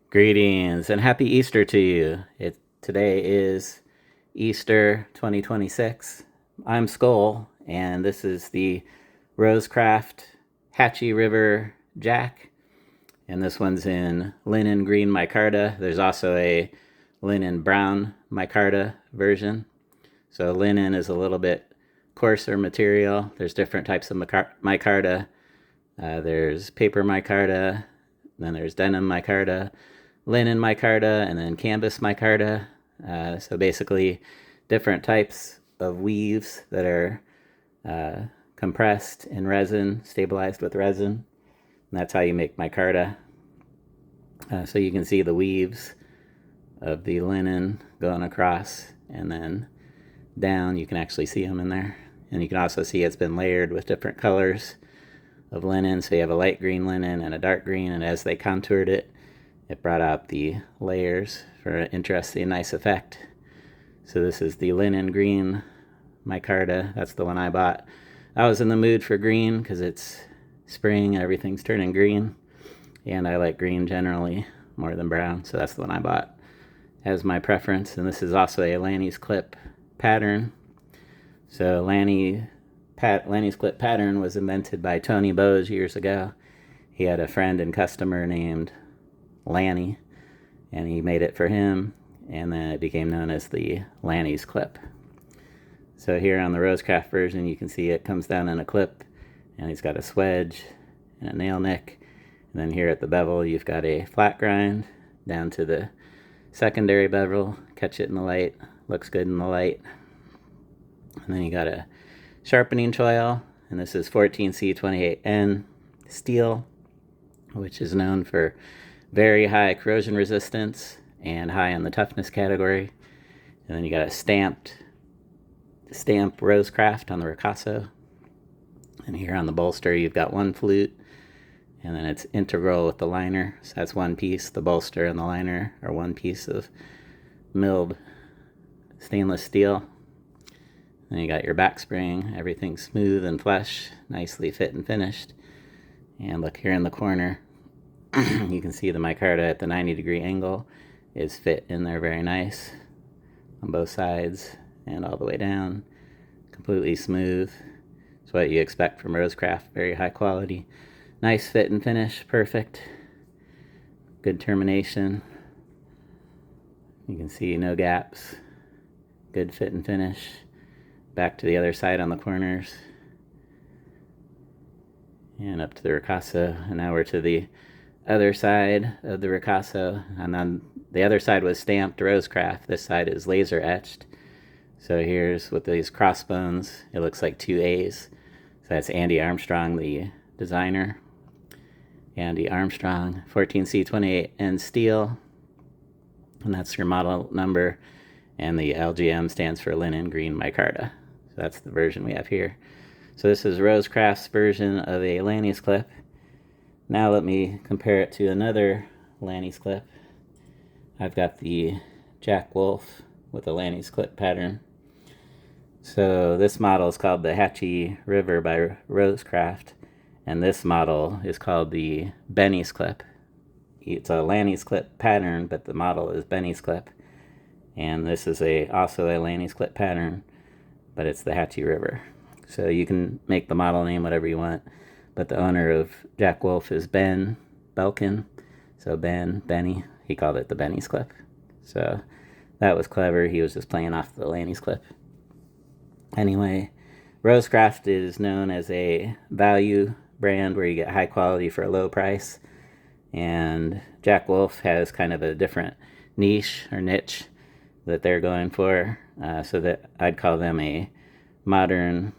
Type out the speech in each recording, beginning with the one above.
Greetings and happy Easter to you. Today is Easter 2026. I'm Skol, and this is the Rosecraft Hatchie River Jack, and this one's in Linen Green Micarta. There's also a Linen Brown Micarta version. So linen is a little bit coarser material. There's different types of micarta. There's paper micarta, then there's denim micarta, linen micarta, and then canvas micarta. So basically, different types of weaves that are compressed in resin, stabilized with resin. And that's how you make micarta. So you can see the weaves of the linen going across, and then down, you can actually see them in there. And you can also see it's been layered with different colors of linen. So you have a light green linen and a dark green, and as they contoured it, it brought out the layers for an interesting, nice effect. So this is the Linen Green Micarta. That's the one I bought. I was in the mood for green because it's spring and everything's turning green, and I like green generally more than brown, so that's the one I bought as my preference. And this is also a Lanny's clip pattern. So Lanny's clip pattern was invented by Tony Bose years ago. He had a friend and customer named Lanny, and he made it for him, and then it became known as the Lanny's clip. So here on the Rosecraft version, you can see it comes down in a clip, and he's got a swedge and a nail nick. And then here at the bevel, you've got a flat grind down to the secondary bevel. Catch it in the light. Looks good in the light. And then you got a sharpening choil, and this is 14C28N steel, which is known for very high corrosion resistance and high in the toughness category. And then you got a stamp Rosecraft on the ricasso. And here on the bolster, you've got one flute, and then it's integral with the liner. So that's one piece. The bolster and the liner are one piece of milled stainless steel. Then you got your back spring, everything smooth and flush, nicely fit and finished. And look here in the corner, you can see the micarta at the 90-degree angle is fit in there very nice on both sides and all the way down. Completely smooth. It's what you expect from Rosecraft, very high quality. Nice fit and finish, perfect. Good termination. You can see no gaps. Good fit and finish. Back to the other side on the corners. And up to the ricasso. And now we're to the other side of the ricasso. And on the other side was stamped Rosecraft. This side is laser etched. So here's with these crossbones. It looks like two A's. So that's Andy Armstrong, the designer. Andy Armstrong, 14C28N steel. And that's your model number. And the LGM stands for Linen Green Micarta. So that's the version we have here. So this is Rosecraft's version of a Lanny's clip. Now let me compare it to another Lanny's clip. I've got the Jack Wolf with a Lanny's clip pattern. So this model is called the Hatchie River by Rosecraft, and this model is called the Benny's clip. It's a Lanny's clip pattern, but the model is Benny's clip. And this is also a Lanny's clip pattern, but it's the Hatchie River. So you can make the model name whatever you want, but the owner of Jack Wolf is Ben Belkin. So Benny, he called it the Benny's clip. So that was clever. He was just playing off the Lanny's clip. Anyway, Rosecraft is known as a value brand where you get high quality for a low price. And Jack Wolf has kind of a different niche that they're going for, so that I'd call them a modern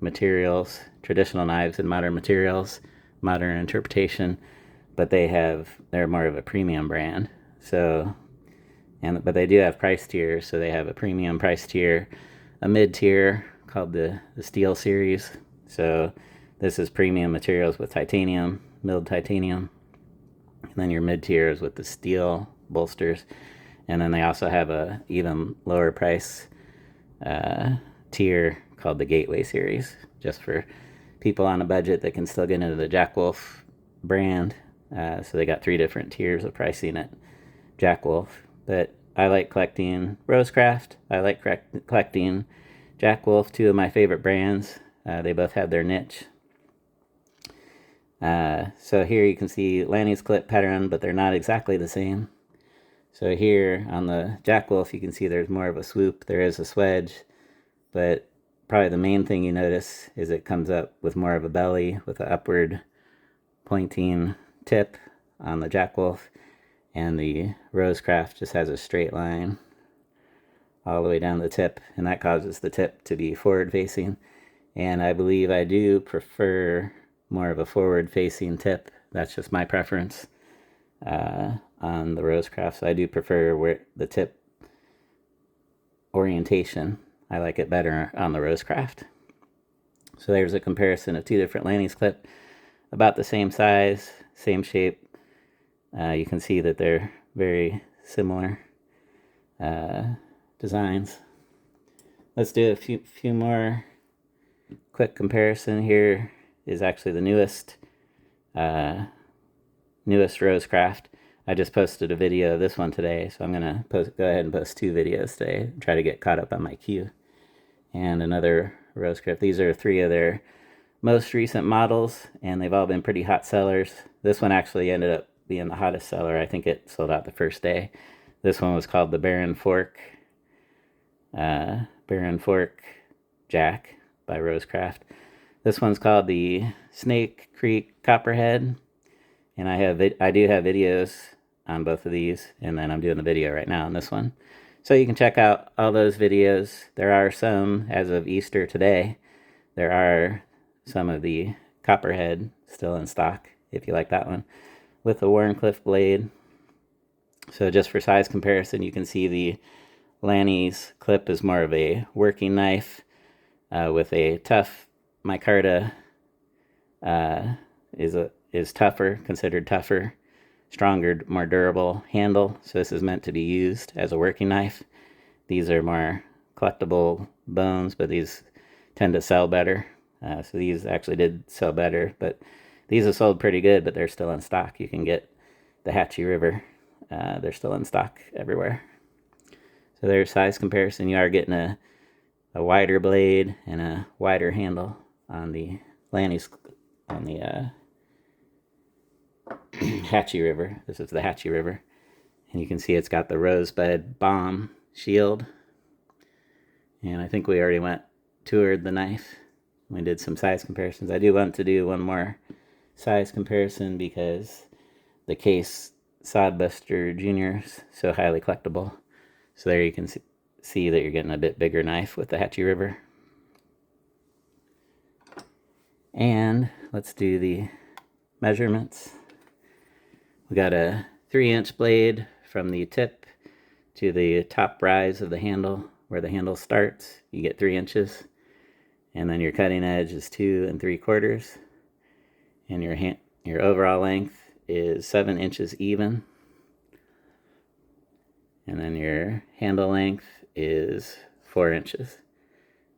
materials, traditional knives and modern materials, modern interpretation, but they're more of a premium brand. So, but they do have price tiers. So they have a premium price tier, a mid tier called the Steel Series. So this is premium materials with titanium, milled titanium, and then your mid tiers with the steel bolsters. And then they also have a even lower price tier called the Gateway Series, just for people on a budget that can still get into the Jack Wolf brand. So they got 3 different tiers of pricing at Jack Wolf. But I like collecting Rosecraft. I like collecting Jack Wolf, two of my favorite brands. They both have their niche. So here you can see Lanny's clip pattern, but they're not exactly the same. So here on the Jack Wolf, you can see there's more of a swoop. There is a swedge, but probably the main thing you notice is it comes up with more of a belly with an upward pointing tip on the Jack Wolf, and the Rosecraft just has a straight line all the way down the tip, and that causes the tip to be forward facing. And I believe I do prefer more of a forward facing tip. That's just my preference on the Rosecraft. So I do prefer where the tip orientation. I like it better on the Rosecraft. So there's a comparison of two different Lanny's clip, about the same size, same shape. You can see that they're very similar designs. Let's do a few more quick comparison. Here is actually the newest Rosecraft. I just posted a video of this one today, so I'm gonna go ahead and post 2 videos today and try to get caught up on my queue. And another Rosecraft. These are 3 of their most recent models, and they've all been pretty hot sellers. This one actually ended up being the hottest seller. I think it sold out the first day. This one was called the Baron Fork Jack by Rosecraft. This one's called the Snake Creek Copperhead, and I do have videos on both of these, and then I'm doing the video right now on this one. So you can check out all those videos. There are some, as of Easter today, there are some of the Copperhead still in stock, if you like that one, with a Warncliffe blade. So just for size comparison, you can see the Lanny's clip is more of a working knife with a tough micarta is tougher, considered tougher, stronger, more durable handle. So this is meant to be used as a working knife. These are more collectible bones, but these tend to sell better. So these actually did sell better, but these have sold pretty good, but they're still in stock. You can get the Hatchie River. They're still in stock everywhere. So there's size comparison. You are getting a wider blade and a wider handle on the Lanny's, on the Hatchie River. This is the Hatchie River. And you can see it's got the rosebud bomb shield. And I think we already toured the knife. We did some size comparisons. I do want to do one more size comparison because the case Sodbuster Jr. is so highly collectible. So there you can see that you're getting a bit bigger knife with the Hatchie River. And let's do the measurements. We got a 3-inch blade from the tip to the top rise of the handle, where the handle starts. You get 3 inches. And then your cutting edge is 2 3/4. And your overall length is 7 inches even. And then your handle length is 4 inches.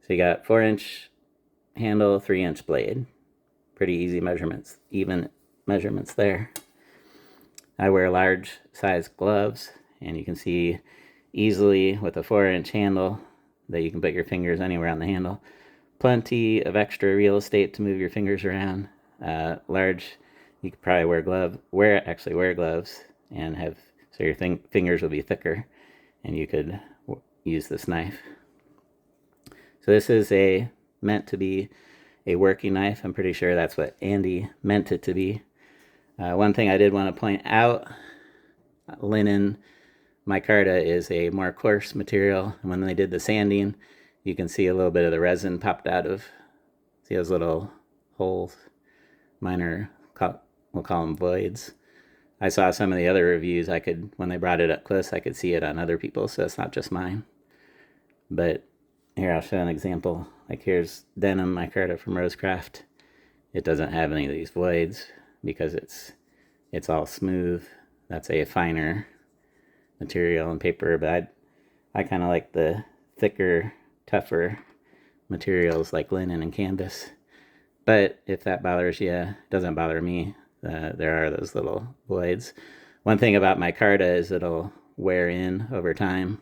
So you got 4-inch handle, 3-inch blade. Pretty easy measurements, even measurements there. I wear large size gloves, and you can see easily with a 4-inch handle that you can put your fingers anywhere on the handle. Plenty of extra real estate to move your fingers around. Large, you could probably wear gloves and have, so your fingers will be thicker, and you could use this knife. So this is meant to be a working knife. I'm pretty sure that's what Andy meant it to be. One thing I did want to point out, Linen Micarta is a more coarse material, and when they did the sanding, you can see a little bit of the resin popped out of, see those little holes? Mine we'll call them voids. I saw some of the other reviews, when they brought it up close, I could see it on other people, so it's not just mine. But here, I'll show an example. Like here's denim micarta from Rosecraft. It doesn't have any of these voids because it's all smooth. That's a finer material and paper, but I kind of like the thicker, tougher materials like linen and canvas. But if that bothers you, it doesn't bother me. There are those little voids. One thing about micarta is it'll wear in over time.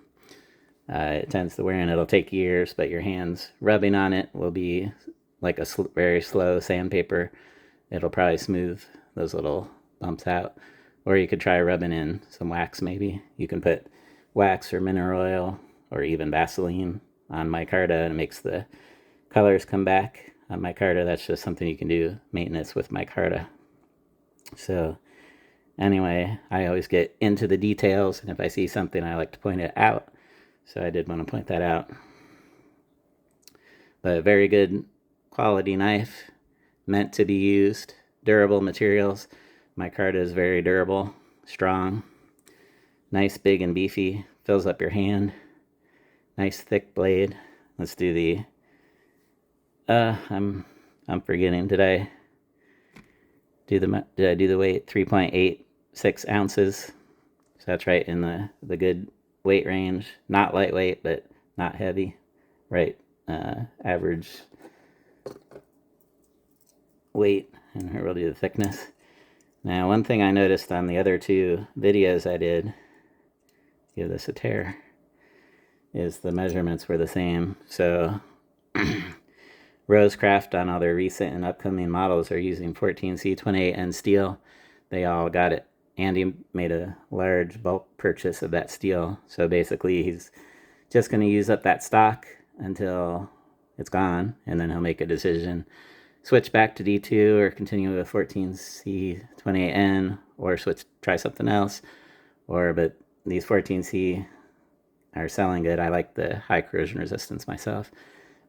It tends to wear in. It'll take years, but your hands rubbing on it will be like a very slow sandpaper. It'll probably smooth those little bumps out. Or you could try rubbing in some wax maybe. You can put wax or mineral oil or even Vaseline on micarta, and it makes the colors come back on micarta. That's just something you can do, maintenance with micarta. So anyway, I always get into the details, and if I see something, I like to point it out. So I did want to point that out. But a very good quality knife, meant to be used, durable materials. Micarta is very durable, strong, nice, big, and beefy. Fills up your hand. Nice thick blade. Let's do the. I'm forgetting. Did I do the weight? 3.86 ounces. So that's right in the good weight range. Not lightweight, but not heavy. Right, average weight. And here we'll do the thickness. Now, one thing I noticed on the other two videos I did, give this a tear, is the measurements were the same. So Rosecraft on all their recent and upcoming models are using 14C28N steel. They all got it. Andy made a large bulk purchase of that steel. So basically he's just going to use up that stock until it's gone, and then he'll make a decision. Switch back to D2 or continue with 14C28N, or try something else. But these 14C are selling good. I like the high corrosion resistance myself.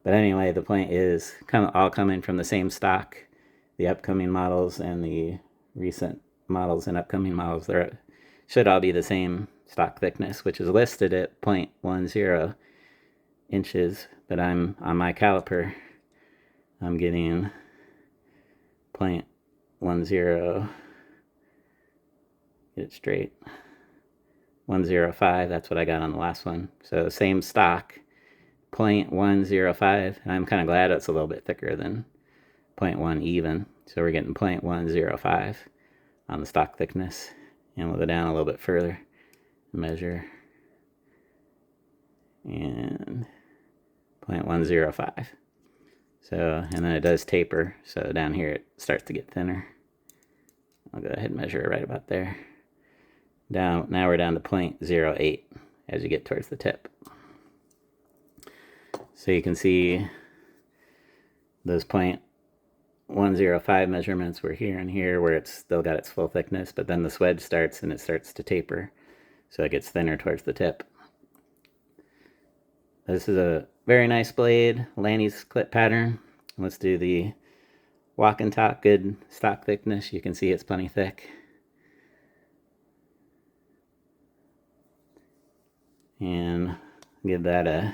But anyway, the point is all coming from the same stock. The upcoming models and the recent models and upcoming models, they should all be the same stock thickness, which is listed at 0.10 inches. But I'm on my caliper, I'm getting 0.10, get it straight, 105. That's what I got on the last one. So same stock, 0.105, and I'm kind of glad it's a little bit thicker than 0.1 even. So we're getting 0.105 on the stock thickness, and we'll go down a little bit further, measure, and 0.105. So, and then it does taper, so down here it starts to get thinner. I'll go ahead and measure it right about there. Now we're down to 0.08 as you get towards the tip. So you can see those 0.105 measurements were here and here, where it's still got its full thickness, but then the swedge starts and it starts to taper, so it gets thinner towards the tip. This is a very nice blade, Lanny's clip pattern. Let's do the walk and talk, good stock thickness. You can see it's plenty thick. And give that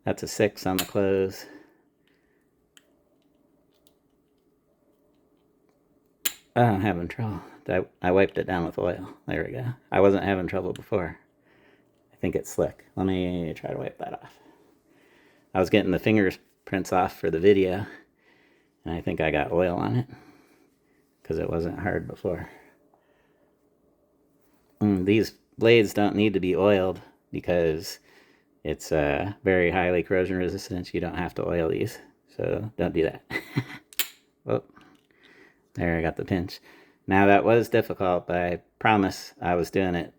that's a 6 on the close. Oh, I'm having trouble. I wiped it down with oil. There we go. I wasn't having trouble before. I think it's slick. Let me try to wipe that off. I was getting the fingerprints off for the video, and I think I got oil on it because it wasn't hard before. These blades don't need to be oiled because it's very highly corrosion resistant. You don't have to oil these, so don't do that. Oh, there, I got the pinch. Now that was difficult, but I promise I was doing it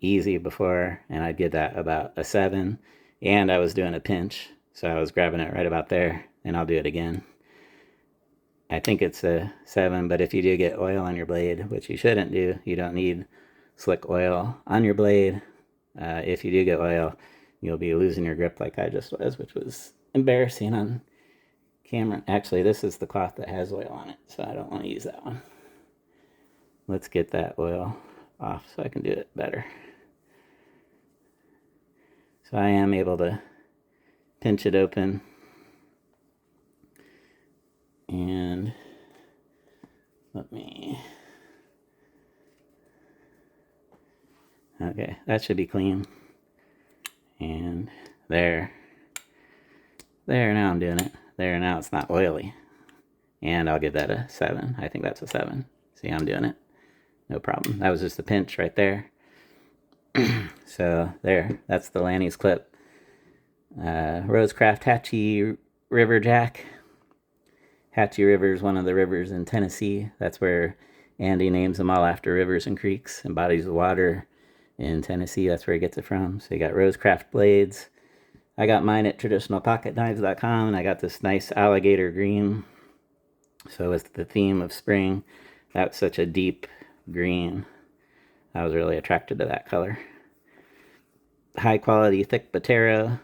easy before, and I'd give that about a 7, and I was doing a pinch, so I was grabbing it right about there, and I'll do it again. I think it's a 7, but if you do get oil on your blade, which you shouldn't do, you don't need slick oil on your blade. If you do get oil, you'll be losing your grip like I just was, which was embarrassing on camera. Actually, this is the cloth that has oil on it, so I don't want to use that one. Let's get that oil off so I can do it better. So I am able to pinch it open, and okay, that should be clean. And there, now I'm doing it. There, now it's not oily. And I'll give that a 7. I think that's a 7. See, I'm doing it. no problem. That was just a pinch right there. So there, that's the Lanny's clip. Rosecraft Hatchie River Jack. Hatchie River is one of the rivers in Tennessee. That's where Andy names them all after rivers and creeks and bodies of water in Tennessee. That's where he gets it from. So you got Rosecraft blades. I got mine at traditionalpocketknives.com, and I got this nice alligator green. So it's the theme of spring. That's such a deep green. I was really attracted to that color. High quality thick Botero,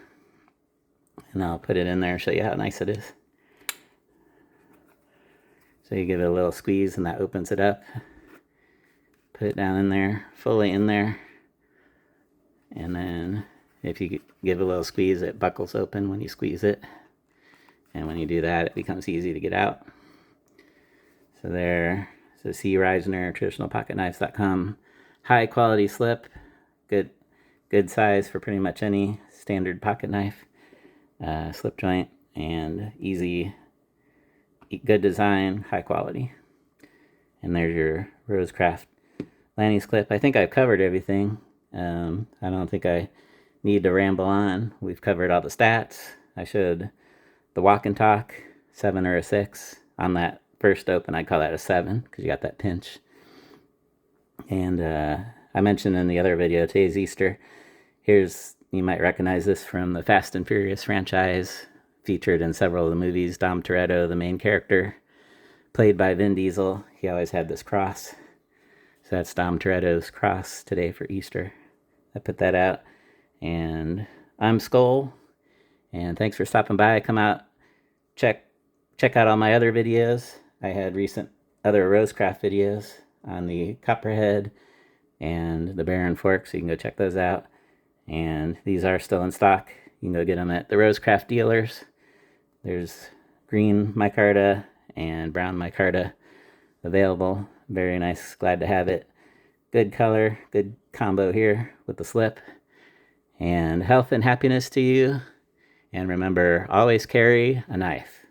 and I'll put it in there and show you how nice it is. So you give it a little squeeze and that opens it up. Put it down in there, fully in there, and then if you give it a little squeeze, it buckles open when you squeeze it, and when you do that, it becomes easy to get out. So there, so C. Reisner, traditionalpocketknives.com. High quality slip, good size for pretty much any standard pocket knife. Slip joint and easy, good design, high quality. And there's your Rosecraft Lanny's clip. I think I've covered everything. I don't think I need to ramble on. We've covered all the stats. I showed the walk and talk, 7 or a 6. On that first open, I call that a 7 because you got that pinch. And I mentioned in the other video, today's Easter. You might recognize this from the Fast and Furious franchise, featured in several of the movies. Dom Toretto, the main character, played by Vin Diesel. He always had this cross. So that's Dom Toretto's cross today for Easter. I put that out. And I'm Skol. And thanks for stopping by. Come out, check out all my other videos. I had recent other Rosecraft videos on the Copperhead and the Baron Fork, so you can go check those out. And these are still in stock. You can go get them at the Rosecraft dealers. There's green micarta and brown micarta available. Very nice, glad to have it. Good color, good combo here with the slip. And health and happiness to you. And remember, always carry a knife.